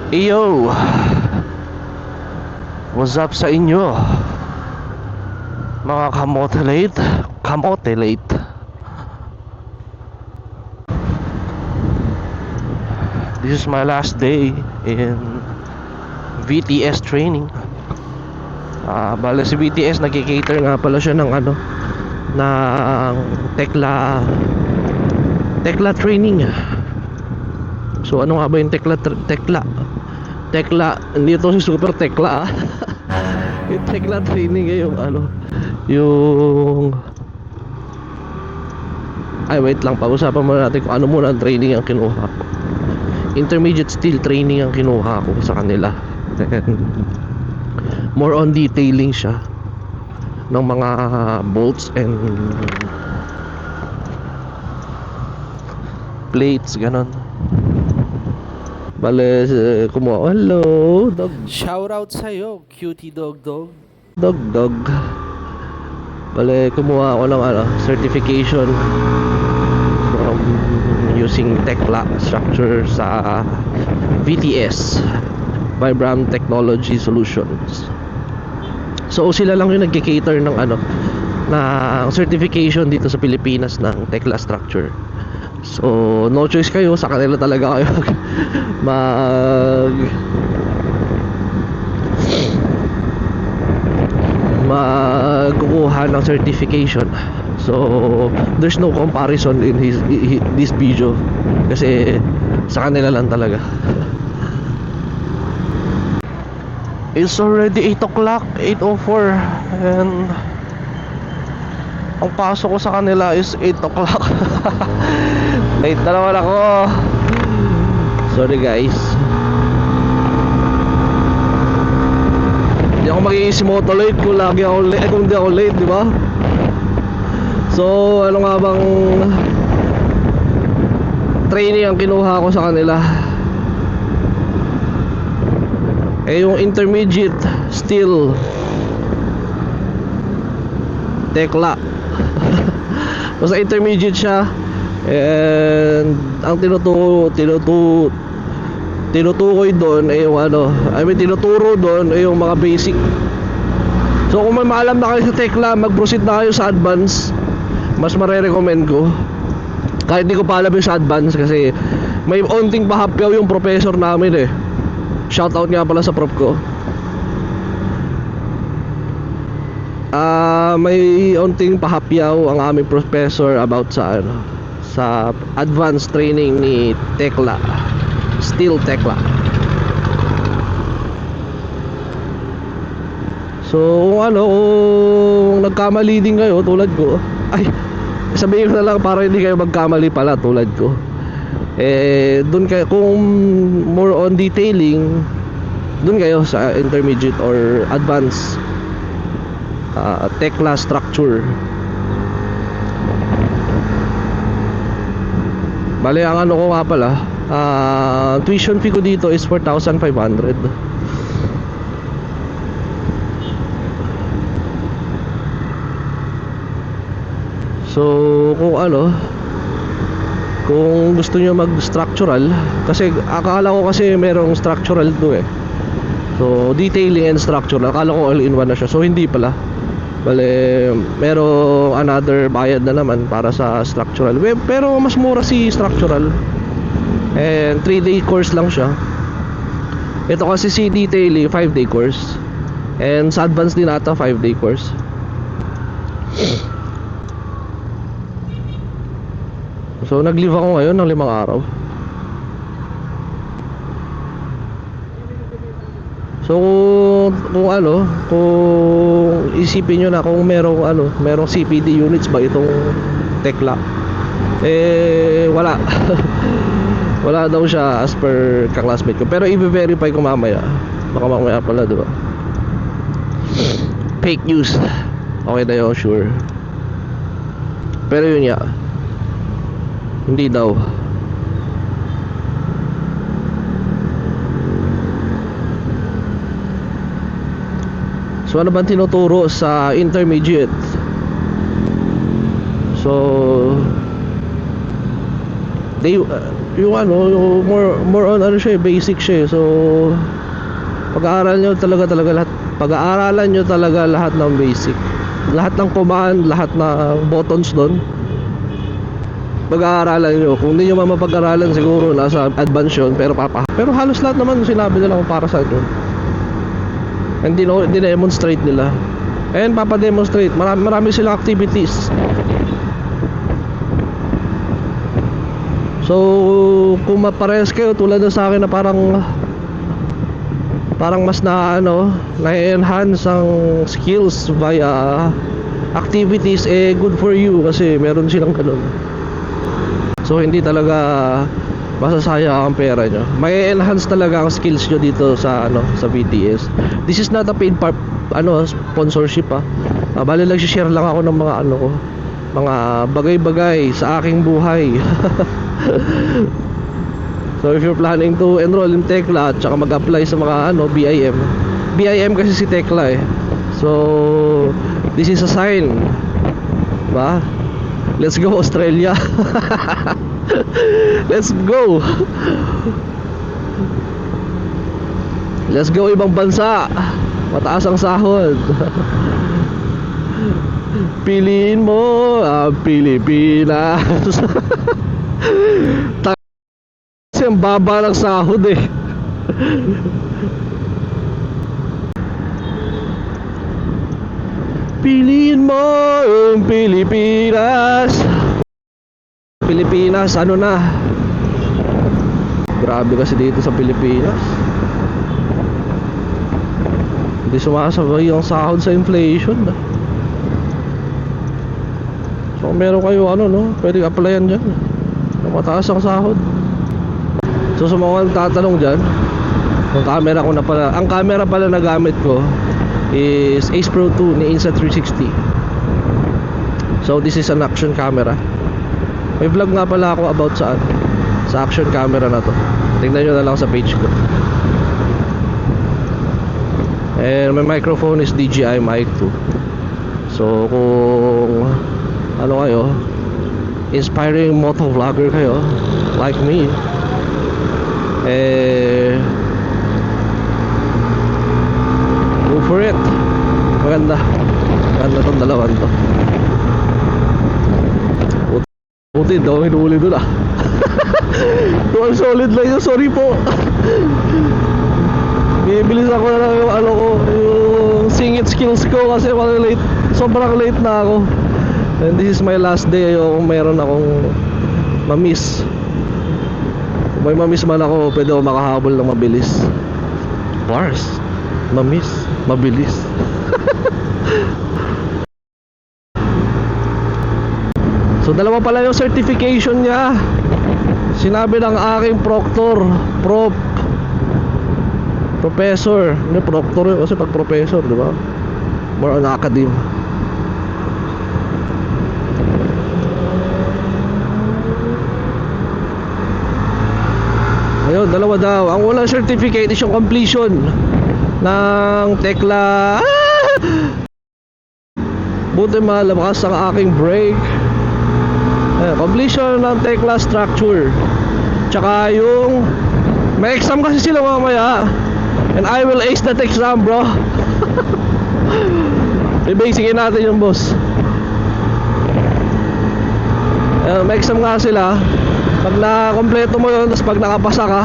Yo, what's up sa inyo mga kamote late. This is my last day in VTS training. Bale si VTS nagki-cater nga pala siya ng ng Tekla training. So ano nga ba yung Tekla, hindi ito si Super Tekla yung Tekla training yung wait lang, pag-usapan muna natin kung ano muna ang training ang kinuha ko. Intermediate steel training ang kinuha ko sa kanila. And more on detailing siya ng mga bolts and plates, ganon. Bale, kumuha. Hello, dog. Shoutout sa'yo, cutie dog. Dog. Bale, kumuha ako ng certification from using Tekla structure sa VTS, Vibram Technology Solutions. So sila lang yung nagki-cater ng na certification dito sa Pilipinas ng Tekla structure. So no choice kayo, sa kanila talaga kayo magkukuha ng certification. So there's no comparison in this video kasi sa kanila lang talaga. It's already 8 o'clock, 8:04, and ang pasok ko sa kanila is 8 o'clock. Late na naman ako. Sorry guys. Hindi ako magiging late kung lagi ako late, kung hindi ako late, di ba? So ano nga bang training ang kinuha ko sa kanila? Yung intermediate steel Tekla. Basta intermediate siya. And ang tinutukoy doon ay yung tinuturo doon ay yung mga basic. So kung may maalam na kayo sa Tekla, mag-proceed na kayo sa advance. Mas mare-recommend ko. Kahit di ko pa alam yung sa advance kasi may onting pahapyaw yung professor namin eh. Shoutout nga pala sa prof ko. May onting pahapyaw ang aming professor about sa advanced training ni Tekla, Steel Tekla. So kung nagkamali din kayo tulad ko, sabihin ko na lang para hindi kayo magkamali pala tulad ko. Doon kayo, kung more on detailing, doon kayo sa intermediate or advanced Tekla structure. Bale, ang ko nga pala, tuition fee ko dito is 4,500. So kung gusto nyo mag-structural, kasi akala ko kasi merong structural to eh. So detailing and structural, akala ko all-in-one na siya. So hindi pala. Bale, merong another bayad na naman para sa structural. Pero mas mura si structural. And 3-day course lang siya. Ito kasi si detailing 5-day course. And sa advance din ata 5-day course. So nag-leave ako ngayon ng 5 araw. So kung isipin nyo na kung merong CPD units ba itong Tekla, wala. Wala daw siya as per ka-classmate ko. Pero i-verify ko mamaya. Baka mamaya pala, diba? Fake news. Okay na yun, sure. Pero yun nga, hindi daw. So ano bang tinuturo sa intermediate? So yung ano, yung more on ano siya, basic siya. So pag-aaralan nyo talaga lahat ng basic, lahat ng command, lahat na buttons doon. Pag-aaralan nyo. Kung hindi nyo mapag-aralan, siguro nasa advance yun. Pero halos lahat naman sinabi nila kung para saan yun. And dine-demonstrate nila. And papademonstrate. Marami silang activities. So kung maparehas kayo tulad na sa akin na parang mas na-enhance ang skills via activities, good for you kasi meron silang ganun. So hindi talaga masasayang ang pera nyo. May enhance talaga ang skills nyo dito sa BTS. This is not a paid sponsorship bali lang share lang ako ng mga bagay-bagay sa aking buhay. So if you're planning to enroll in Tekla at saka mag-apply sa mga BIM kasi si Tekla So this is a sign, ba? Let's go Australia. Let's go. Let's go ibang bansa. Mataas ang sahod. Piliin mo ang Pilipinas. Kasi ang baba ng sahod Piliin mo ang Pilipinas. Pilipinas grabe kasi dito sa Pilipinas, hindi sumasabay yung sahod sa inflation. So kung meron kayo pwede applyan dyan, mataas ang sahod. So sa mga tatanong dyan, ang camera pala na gamit ko is Ace Pro 2 ni Insta360. So this is an action camera. May vlog nga pala ako about sa action camera na to. Tingnan nyo na lang sa page ko. And my microphone is DJI Mic 2. So kung kayo, inspiring motovlogger kayo like me, go for it. Maganda tong dalawan to. Puti daw hinuuli doon Tuwang solid lang yun, sorry po. Bibilis ako na lang yung yung singit skills ko kasi sobrang late na ako. And this is my last day. Ayoko meron akong mamiss. Kung may mamiss man ako, pwede ako makahabol ng mabilis. Bars, mamiss, mabilis. So dalawa pala yung certification niya. Sinabi ng aking professor. Hindi proctor yun kasi pag professor, di ba? More on academe. Ayun, dalawa daw. Ang unang certificate is yung completion ng Tekla. Buti malakas ang aking brake. Completion ng Tekla structure. Tsaka yung may exam kasi sila mamaya. And I will ace that exam, bro. I-basicin natin yung boss. May exam nga sila. Pag na-kompleto mo yun, tapos pag nakapasa ka,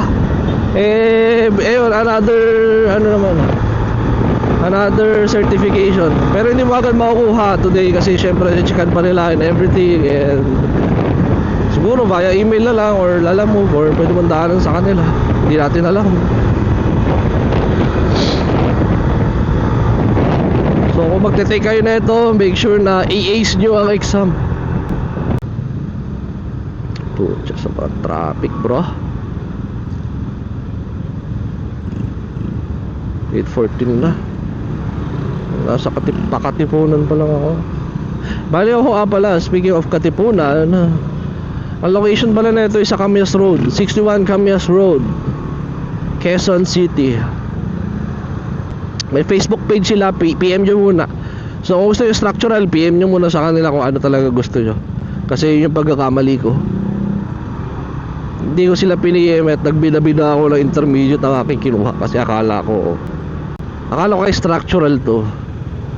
another certification. Pero hindi mo agad makukuha today kasi syempre checkan pa nila and everything. And siguro via email na lang or lalamove or pwede mong daanan sa kanila. Hindi natin alam. So kung magte-take kayo na ito, make sure na i-ace nyo ang exam. Pucha sa traffic, bro. 8:14 na. Nasa Katipunan pa lang ako. Bali ako pala, speaking of Katipunan, ang location pala na ito ay sa Camias Road, 61 Camias Road, Quezon City. May Facebook page sila, PM nyo muna. So kung gusto yung structural, PM nyo muna sa kanila kung ano talaga gusto nyo. Kasi yun yung pagkakamali ko. Hindi ko sila piniem at nagbida-bida ako ng intermediate ang aking kinuha kasi akala ko ay structural to.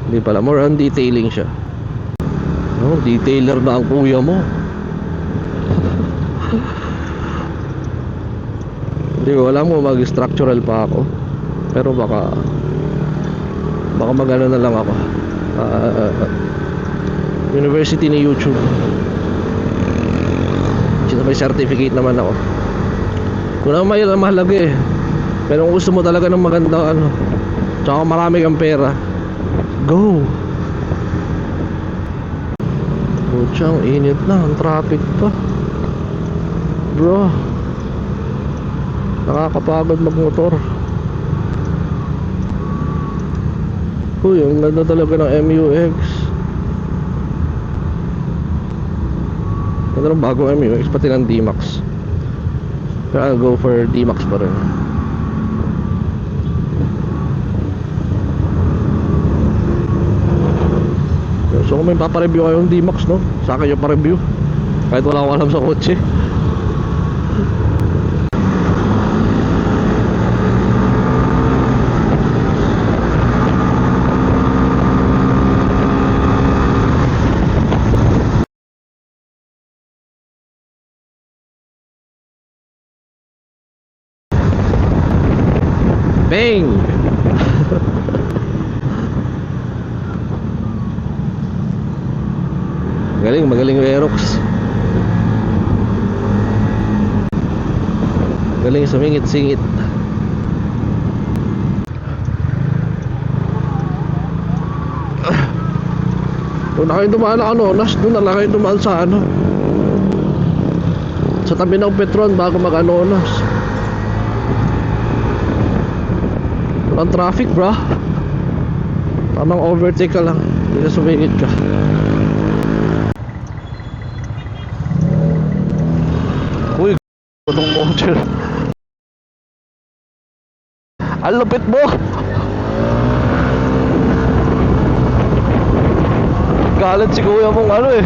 Hindi pala, more on detailing siya. Oh, detailer na ang kuya mo. Hindi ko alam mo mag-structural pa ako. Pero baka magano na lang ako. University ni YouTube. May certificate naman ako. Kung naman may mahalaga eh. Pero kung gusto mo talaga ng maganda ano, tsaka marami kang pera, go. Putsang init na, ang traffic pa. Bro, nakakapagod magmotor. Uy, ang ganda talaga ng MUX. Ganda ng bagong MUX, pati ng D-Max. Pero I'll go for D-Max pa rin. So kung may papareview kayong D-Max, no? Sa akin yung pa-review. Kahit wala akong alam sa kotse. Bang! Magaling yung Aerox. Galing sumingit-singit. Doon na kayo dumaan na Anonas. Doon na lang kayo dumaan sa ano, sa tabi ng Petron bago mag-Anonas. Ang traffic bro. Tamang overtake ka lang. Hindi na sumingit ka. Uy, itong kotse. Ang lupit mo. Galit si kuya mong ano eh.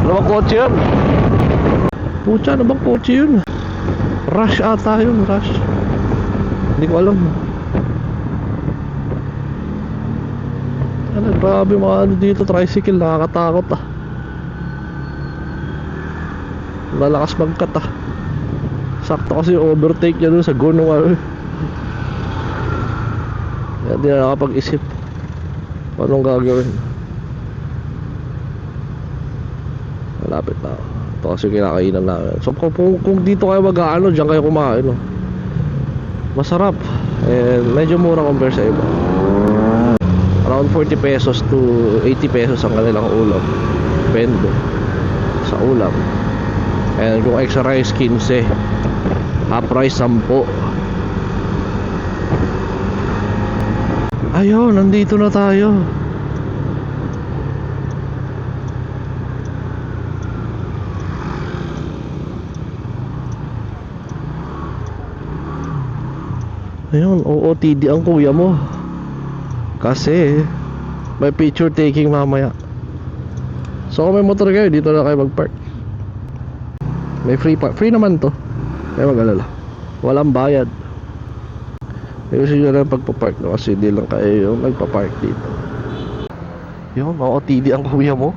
Ano bang kotse yan? Pucha, ano bang kotse yun? Rush ata yun, rush. Hindi ko alam. Ano, grabe mga ano dito, tricycle, nakakatakot ah. Lalakas magkat ah. Sakto kasi yung overtake niya dun sa Gunung. Kaya di na nakapag-isip anong gagawin. Malapit na. Ito kasi kinakainan namin. So kung dito kayo mag-ano, dyan kayo kumain no? Masarap. And medyo mura compare sa iba. Around 40 pesos to 80 pesos ang kanilang ulam. Depende sa ulam. And kung extra rice 15, half rice 10. Ayun, nandito na tayo. Ayun, OOTD ang kuya mo. Kasi may picture taking mamaya. So kung may motor kayo, dito na kayo mag-park. May free naman to. Kaya mag-alala. Walang bayad. Ayusin nyo lang pagpapark no? Kasi di lang kayo yung nagpapark dito. Yun, OOTD ang kuya mo.